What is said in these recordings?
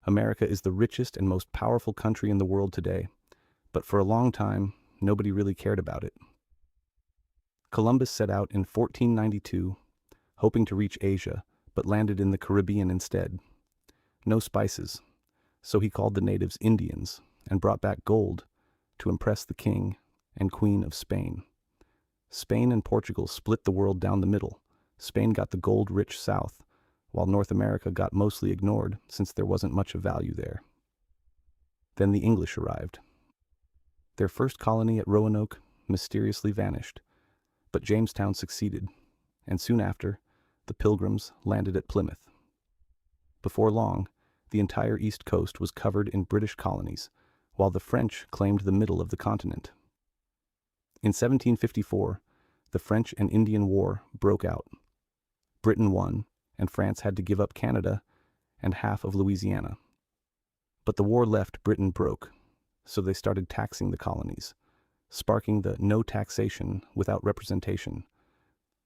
America is the richest and most powerful country in the world today, but for a long time, nobody really cared about it. Columbus set out in 1492, hoping to reach Asia, but landed in the Caribbean instead. No spices, so he called the natives Indians and brought back gold to impress the king and queen of Spain. Spain and Portugal split the world down the middle. Spain got the gold-rich south, while North America got mostly ignored since there wasn't much of value there. Then the English arrived. Their first colony at Roanoke mysteriously vanished, but Jamestown succeeded, and soon after, the Pilgrims landed at Plymouth. Before long, the entire East Coast was covered in British colonies, while the French claimed the middle of the continent. In 1754, the French and Indian War broke out. Britain won, and France had to give up Canada and half of Louisiana. But the war left Britain broke, so they started taxing the colonies, sparking the no taxation without representation,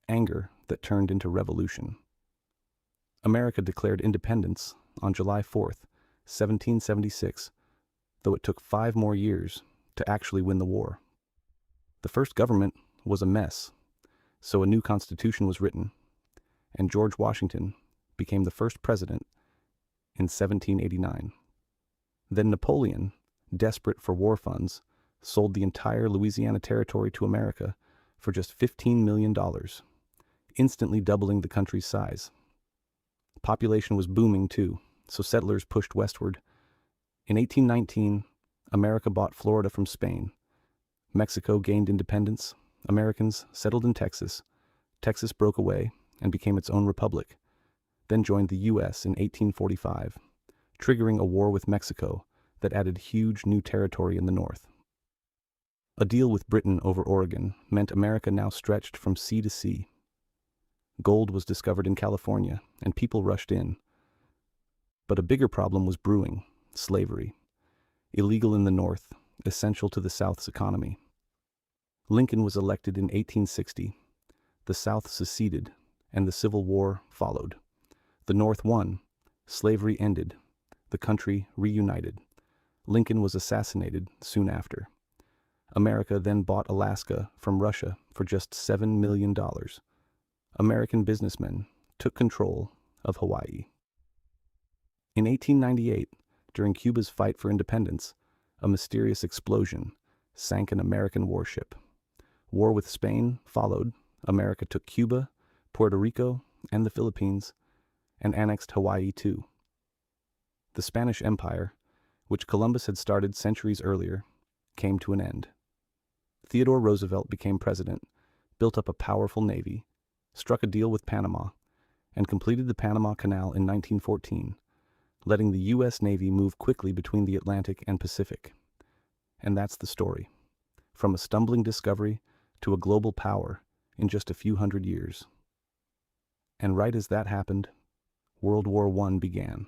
anger that turned into revolution. America declared independence on July 4th, 1776, though it took 5 more years to actually win the war. The first government was a mess, so a new constitution was written, and George Washington became the first president in 1789. Then Napoleon, desperate for war funds, sold the entire Louisiana Territory to America for just $15 million, instantly doubling the country's size. Population was booming too, so settlers pushed westward. In 1819, America bought Florida from Spain. Mexico gained independence. Americans settled in Texas. Texas broke away and became its own republic, then joined the U.S. in 1845, triggering a war with Mexico that added huge new territory in the north. A deal with Britain over Oregon meant America now stretched from sea to sea. Gold was discovered in California, and people rushed in. But a bigger problem was brewing: slavery. Illegal in the North, essential to the South's economy. Lincoln was elected in 1860. The South seceded, and the Civil War followed. The North won. Slavery ended. The country reunited. Lincoln was assassinated soon after. America then bought Alaska from Russia for just $7 million. American businessmen took control of Hawaii. In 1898, during Cuba's fight for independence, a mysterious explosion sank an American warship. War with Spain followed. America took Cuba, Puerto Rico, and the Philippines, and annexed Hawaii too. The Spanish Empire, which Columbus had started centuries earlier, came to an end. Theodore Roosevelt became president, built up a powerful navy, struck a deal with Panama, and completed the Panama Canal in 1914, letting the U.S. Navy move quickly between the Atlantic and Pacific. And that's the story. From a stumbling discovery to a global power in just a few hundred years. And right as that happened, World War I began.